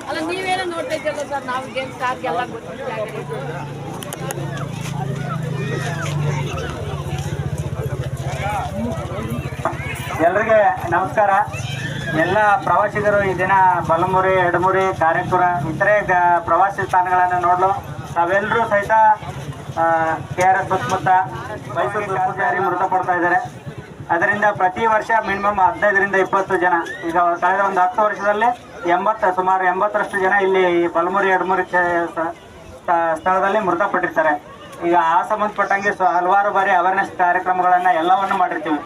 ಅಲ್ಲ ನೀವೇನೋ ನೋಡ್ತಾ ಇದ್ದೀರಲ್ಲ ಸರ್, ನಾವು ಗೇಮ್ ಸ್ಟಾರ್ಗೆಲ್ಲ ಗೊತ್ತಿಲ್ಲ. ಎಲ್ರಿಗೆ ನಮಸ್ಕಾರ. ಎಲ್ಲ ಪ್ರವಾಸಿಗರು ಈ ದಿನ ಬಲಮುರಿ, ಎಡಮುರಿ, ಕಾರೇಪುರ ಇತರೆ ಪ್ರವಾಸಿ ಸ್ಥಾನಗಳನ್ನು ನೋಡಲು ತಾವೆಲ್ಲರೂ ಸಹಿತ KRS ಸುತ್ತಮುತ್ತ ಮೈಸೂರು ಜಾರಿ ಮೃತಪಡ್ತಾ ಇದ್ದಾರೆ. ಅದರಿಂದ ಪ್ರತಿ ವರ್ಷ ಮಿನಿಮಮ್ 15ರಿಂದ 20 ಜನ, ಈಗ ಕಳೆದ ಒಂದು 10 ವರ್ಷದಲ್ಲಿ ಸುಮಾರು 80ರಷ್ಟು ಜನ ಇಲ್ಲಿ ಬಲಮುರಿ, ಎಡಮುರಿ ಸ್ಥಳದಲ್ಲಿ ಮೃತಪಟ್ಟಿರ್ತಾರೆ. ಈಗ ಆ ಸಂಬಂಧಪಟ್ಟಂಗೆ ಹಲವಾರು ಬಾರಿ ಅವೇರ್ನೆಸ್ ಕಾರ್ಯಕ್ರಮಗಳನ್ನು ಎಲ್ಲವನ್ನು ಮಾಡಿರ್ತೀವಿ.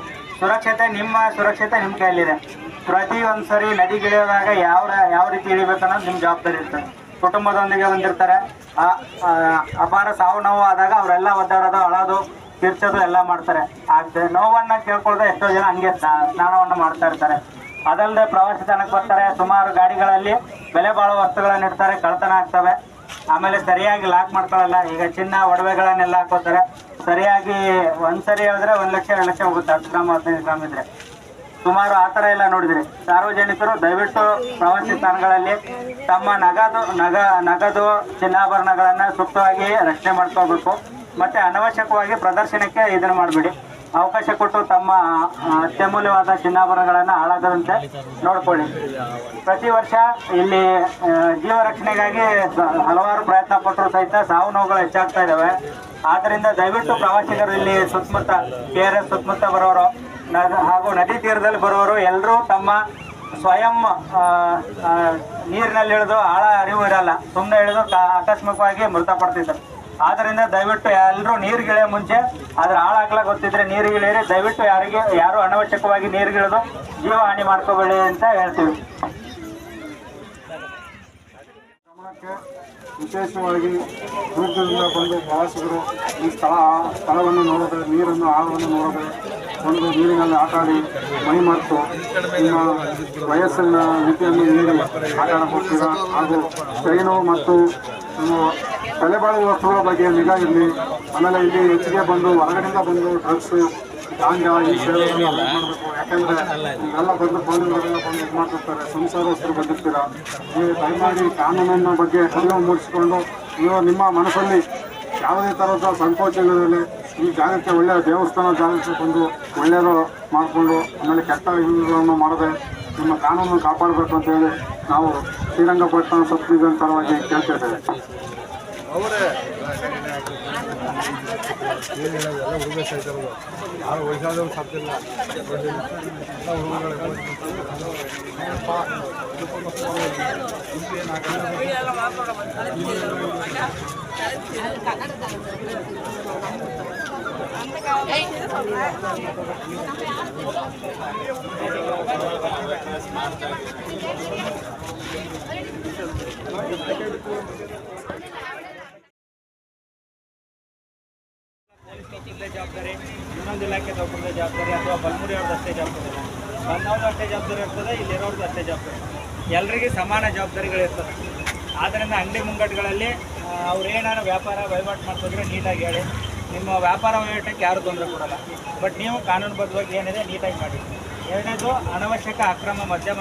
ನಿಮ್ಮ ಸುರಕ್ಷತೆ ನಿಮ್ಮ ಕೈಯಲ್ಲಿದೆ. ಪ್ರತಿ ಒಂದು ಸರಿ ನದಿಗಿಳಿಯೋದಾಗ ಯಾವ ರೀತಿ ಇಳಿಬೇಕು ಅನ್ನೋದು ನಿಮ್ಮ ಜವಾಬ್ದಾರಿ ಇರ್ತದೆ. ಕುಟುಂಬದೊಂದಿಗೆ ಬಂದಿರ್ತಾರೆ. ಅಪಾರ ಸಾವು ನೋವು ಆದಾಗ ಅವರೆಲ್ಲ ಒದ್ದಾಡೋದು, ಅಳೋದು, ಕಿರ್ಚೋದು ಎಲ್ಲ ಮಾಡ್ತಾರೆ. ನೋವನ್ನು ಕೇಳ್ಕೊಳ್ಳದೆ ಎಷ್ಟೋ ಜನ ಹಂಗೆ ಸ್ನಾನವನ್ನು ಮಾಡ್ತಾ ಇರ್ತಾರೆ. ಅದಲ್ಲದೆ ಪ್ರವಾಸಿ ತಾಣಕ್ಕೆ ಬರ್ತಾರೆ, ಸುಮಾರು ಗಾಡಿಗಳಲ್ಲಿ ಬೆಲೆ ಬಾಳುವ ವಸ್ತುಗಳನ್ನು ಇಡ್ತಾರೆ, ಕಳ್ತನ ಆಗ್ತವೆ. ಆಮೇಲೆ ಸರಿಯಾಗಿ ಲಾಕ್ ಮಾಡ್ಕೊಳ್ಳಲ್ಲ. ಈಗ ಚಿನ್ನ ಒಡವೆಗಳನ್ನೆಲ್ಲ ಹಾಕೋತಾರೆ. ಸರಿಯಾಗಿ ಒಂದ್ಸರಿ ಹೇಳಿದ್ರೆ 1 ಲಕ್ಷ 2 ಲಕ್ಷ ಹೋಗುತ್ತೆ, 10 ಗ್ರಾಮ್ 15 ಗ್ರಾಮ್ ಇದ್ರೆ. ಸುಮಾರು ಆ ಥರ ಎಲ್ಲ ನೋಡಿದ್ರಿ. ಸಾರ್ವಜನಿಕರು ದಯವಿಟ್ಟು ಪ್ರವಾಸಿ ತಾಣಗಳಲ್ಲಿ ತಮ್ಮ ನಗದು ಚಿನ್ನಾಭರಣಗಳನ್ನು ಸೂಕ್ತವಾಗಿ ರಕ್ಷಣೆ ಮಾಡ್ಕೋಬೇಕು. ಮತ್ತು ಅನವಶ್ಯಕವಾಗಿ ಪ್ರದರ್ಶನಕ್ಕೆ ಇದನ್ನು ಮಾಡಬೇಡಿ. ಅವಕಾಶ ಕೊಟ್ಟು ತಮ್ಮ ಅತ್ಯಮೂಲ್ಯವಾದ ಚಿನ್ನಾಭರಣಗಳನ್ನು ಹಾಳಾಗದಂತೆ ನೋಡ್ಕೊಳ್ಳಿ. ಪ್ರತಿ ವರ್ಷ ಇಲ್ಲಿ ಜೀವ ರಕ್ಷಣೆಗಾಗಿ ಹಲವಾರು ಪ್ರಯತ್ನ ಪಟ್ಟರು ಸಹಿತ ಸಾವು ನೋವುಗಳು ಹೆಚ್ಚಾಗ್ತಾ ಇದ್ದಾವೆ. ಆದ್ದರಿಂದ ದಯವಿಟ್ಟು ಪ್ರವಾಸಿಗರು ಇಲ್ಲಿ ಸುತ್ತಮುತ್ತ KRS ಸುತ್ತಮುತ್ತ ಬರೋರು ಹಾಗೂ ನದಿ ತೀರದಲ್ಲಿ ಬರೋರು ಎಲ್ಲರೂ ತಮ್ಮ ಸ್ವಯಂ ನೀರಿನಲ್ಲಿ ಇಳಿದು ಆಳ ಅರಿವು ಇರಲ್ಲ, ಸುಮ್ಮನೆ ಇಳಿದು ಆಕಸ್ಮಿಕವಾಗಿ ಮೃತಪಡ್ತಿದ್ದಾರೆ. ಆದ್ದರಿಂದ ದಯವಿಟ್ಟು ಎಲ್ಲರೂ ನೀರಿಗಿಳಿಯೋ ಮುಂಚೆ ಅದ್ರ ಹಾಳಾಗ್ಲ ಗೊತ್ತಿದ್ರೆ ನೀರಿಗಿಳಿಯಿರಿ. ದಯವಿಟ್ಟು ಯಾರು ಅನವಶ್ಯಕವಾಗಿ ನೀರಿಗಿಳಿದು ಜೀವ ಹಾನಿ ಮಾಡ್ಕೋಬೇಡಿ ಅಂತ ಹೇಳ್ತೀವಿ. ವಿಶೇಷವಾಗಿ ದೂರದಿಂದ ಬಂದು ಪ್ರವಾಸಿಗರು ಈ ಸ್ಥಳವನ್ನು ನೋಡಿದ್ರೆ, ನೀರನ್ನು ಆಳವನ್ನು ನೋಡಿದ್ರೆ, ಒಂದು ನೀರಿನಲ್ಲಿ ಆಟ ಆಡಿ ಮೈ ಮರೆತು ನಿಮ್ಮ ವಯಸ್ಸಿನ ಮಿತಿಯನ್ನು ಮೀರಿ ಆಟ ಆಡಬಹುದು. ಹಾಗೂ ಟ್ರೈನು ಮತ್ತು ಬೆಲೆಬಾಳುವ ವಸ್ತುಗಳ ಬಗ್ಗೆ ನಿಗಾ ಇರಲಿ. ಆಮೇಲೆ ಇಲ್ಲಿ ಹೆಚ್ಚಿಗೆ ಬಂದು ಹೊರಗಡೆಯಿಂದ ಬಂದು ಡ್ರಗ್ಸು, ಗಾಂಜಾ ಈ ಸೇವೆಗಳನ್ನು ಮಾಡಬೇಕು. ಯಾಕೆಂದರೆ ಇವೆಲ್ಲ ಬಂದು ಬಂದು ಇದು ಮಾಡ್ತಿರ್ತಾರೆ, ಸಂಸಾರಸ್ಥರು ಬಂದಿರ್ತೀರ. ನೀವು ದಯಮಾಡಿ ಕಾನೂನಿನ ಬಗ್ಗೆ ಅರಿವು ಮೂಡಿಸಿಕೊಂಡು ನೀವು ನಿಮ್ಮ ಮನಸ್ಸಲ್ಲಿ ಯಾವುದೇ ಥರದ ಸಂಕೋಚ ಇಲ್ಲದೆ ಈ ಜಾಗಕ್ಕೆ ಒಳ್ಳೆಯ ದೇವಸ್ಥಾನ ಜಾಗಕ್ಕೆ ಬಂದು ಒಳ್ಳೆಯದು ಮಾಡಿಕೊಂಡು ಆಮೇಲೆ ಕೆಟ್ಟ ಇವುಗಳನ್ನು ಮಾಡದೆ ನಿಮ್ಮ ಕಾನೂನನ್ನು ಕಾಪಾಡಬೇಕು ಅಂತೇಳಿ ನಾವು ಶ್ರೀರಂಗಪಟ್ಟಣ ಸಬ್ ಡಿವಿಷನ್ ಪರವಾಗಿ ಕೇಳ್ತಿದ್ದೇವೆ. ಅವರೇ ಯಾರು ವಯಸ್ಸಾದವ್ರು ಸಾಧ್ಯಿಲ್ಲ. ಜವಾಬ್ದಾರಿ, ಇನ್ನೊಂದು ಇಲಾಖೆ ಒಬ್ಬರದೇ ಜವಾಬ್ದಾರಿ, ಅಥವಾ ಬಲಮುರಿ ಅವ್ರದ್ದು ಅಷ್ಟೇ ಜವಾಬ್ದಾರಿ, ಬಂದವ್ರದ್ದು ಅಷ್ಟೇ ಜವಾಬ್ದಾರಿ ಇರ್ತದೆ, ಇಲ್ಲಿರೋರ್ದು ಅಷ್ಟೇ ಜವಾಬ್ದಾರಿ. ಎಲ್ರಿಗೂ ಸಮಾನ ಜವಾಬ್ದಾರಿಗಳಿರ್ತದೆ. ಆದ್ದರಿಂದ ಅಂಗಡಿ ಮುಂಗಟ್ಟುಗಳಲ್ಲಿ ಅವ್ರು ಏನಾರು ವ್ಯಾಪಾರ ವಹಿವಾಟು ಮಾಡ್ತಿದ್ರೆ ನೀಟಾಗಿ ಹೇಳಿ. ನಿಮ್ಮ ವ್ಯಾಪಾರ ವಹಿವಾಟಕ್ಕೆ ಯಾರು ತೊಂದರೆ ಕೊಡೋಲ್ಲ. ಬಟ್ ನೀವು ಕಾನೂನುಬದ್ಧವಾಗಿ ಏನಿದೆ ನೀಟಾಗಿ ಮಾಡಿ. ಎರಡನೇದು, ಅನವಶ್ಯಕ ಅಕ್ರಮ ಮದ್ಯ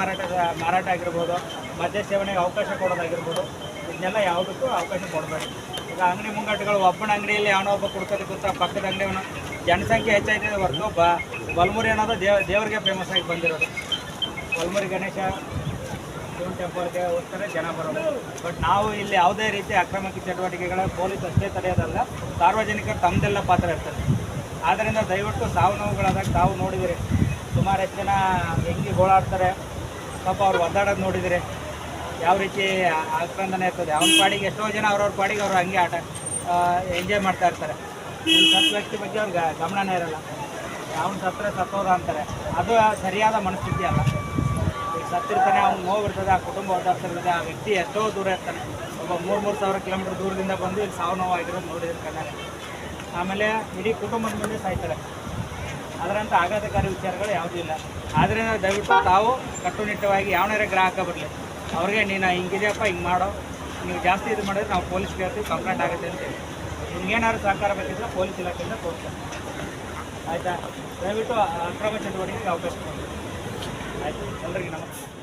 ಮಾರಾಟ ಆಗಿರ್ಬೋದು, ಮದ್ಯ ಸೇವನೆಗೆ ಅವಕಾಶ ಕೊಡೋದಾಗಿರ್ಬೋದು, ಇದನ್ನೆಲ್ಲ ಯಾವುದಕ್ಕೂ ಅವಕಾಶ ಕೊಡಬೇಡಿ. ಈಗ ಅಂಗಡಿ ಮುಂಗಟ್ಟುಗಳು ಒಬ್ಬನ ಅಂಗಡಿಯಲ್ಲಿ ಅವನೋ ಒಬ್ಬ ಕುಡ್ಕೋದು ಕೂತ ಪಕ್ಕದ ಅಂಗಡಿಯವನು ಜನಸಂಖ್ಯೆ ಹೆಚ್ಚಾಗಿದೆ ಹೊರತು ಬಲಮುರಿ ಅನ್ನೋದು ದೇವರಿಗೆ ಫೇಮಸ್ ಆಗಿ ಬಂದಿರೋದು. ಬಲಮುರಿ ಗಣೇಶ ಶಿವನ ಟೆಂಪಲ್ಗೆ ಹೋಗ್ತಾರೆ ಜನ ಬರೋದು. ಬಟ್ ನಾವು ಇಲ್ಲಿ ಯಾವುದೇ ರೀತಿ ಅಕ್ರಮ ಚಟುವಟಿಕೆಗಳ ಪೊಲೀಸ್ ಅಷ್ಟೇ ತಡೆಯೋದಲ್ಲ, ಸಾರ್ವಜನಿಕರು ತಮ್ಮದೆಲ್ಲ ಪಾತ್ರ ಇರ್ತದೆ. ಆದ್ದರಿಂದ ದಯವಿಟ್ಟು ಸಾವು ನೋವುಗಳಾದಾಗ ತಾವು ನೋಡಿದಿರಿ, ಸುಮಾರು ಹೆಚ್ಚು ಜನ ಹೆಂಗೆ ಗೋಳಾಡ್ತಾರೆ, ಪಾಪ ಅವ್ರು ಒದ್ದಾಡೋದು ನೋಡಿದಿರಿ, ಯಾವ ರೀತಿ ಆಕ್ರಂದನೆ ಇರ್ತದೆ. ಅವನ ಪಾಡಿಗೆ ಎಷ್ಟೋ ಜನ ಅವ್ರವ್ರ ಪಾಡಿಗೆ ಅವರು ಹಂಗೆ ಎಂಜಾಯ್ ಮಾಡ್ತಾ ಇರ್ತಾರೆ. ಸತ್ತ ವ್ಯಕ್ತಿ ಬಗ್ಗೆ ಅವ್ರಿಗೆ ಗಮನನೇ ಇರೋಲ್ಲ. ಅವ್ನು ಸತ್ತರೆ ಸತ್ತೋದ ಅಂತಾರೆ. ಅದು ಸರಿಯಾದ ಮನಸ್ಥಿತಿ ಅಲ್ಲ. ಈಗ ಸತ್ತಿರ್ತಾನೆ, ಅವ್ನು ನೋವಿರ್ತದೆ, ಆ ಕುಟುಂಬ ಒದ್ದಾಡ್ತಿರ್ತದೆ, ಆ ವ್ಯಕ್ತಿ ಎಷ್ಟೋ ದೂರ ಇರ್ತಾನೆ. ಒಬ್ಬ 3,000 ಕಿಲೋಮೀಟ್ರ್ ದೂರದಿಂದ ಬಂದು ಇಲ್ಲಿ ಸಾವು ನೋವು ಆಗಿರೋದು ನೋಡಿದ್ರೆ ಆಮೇಲೆ ಇಡೀ ಕುಟುಂಬದ ಮೇಲೆ ಸಾಯ್ತಾರೆ. ಅದರಂಥ ಆಘಾತಕಾರಿ ವಿಚಾರಗಳು ಯಾವುದೂ ಇಲ್ಲ. ಆದ್ದರಿಂದ ದಯವಿಟ್ಟು ತಾವು ಕಟ್ಟುನಿಟ್ಟವಾಗಿ ಯಾವನಾರೇ ಗ್ರಾಹಕ ಬರಲಿ ಅವ್ರಿಗೆ ನೀನು ಹಿಂಗಿದೆಯಪ್ಪ ಹಿಂಗೆ ಮಾಡೋ, ನೀವು ಜಾಸ್ತಿ ಇದು ಮಾಡಿದ್ರೆ ನಾವು ಪೊಲೀಸ್ಗೆ ಹೇಳ್ತೀವಿ, ಕಂಪ್ಲೇಂಟ್ ಆಗುತ್ತೆ ಅಂತೇಳಿ. ನಿಮ್ಗೇನಾದ್ರು ಸಹಕಾರ ಬೇಕಿದ್ರೆ ಪೊಲೀಸ್ ಇಲಾಖೆಯಿಂದ ತೋರಿಸ್ತಾರೆ. ಆಯಿತಾ. ದಯವಿಟ್ಟು ಅಕ್ರಮ ಚಟುವಟಿಕೆಗೆ ಅವಕಾಶ ಕೊಡಿ. ಆಯಿತು, ಎಲ್ಲರಿಗೂ ನಮಸ್ಕಾರ.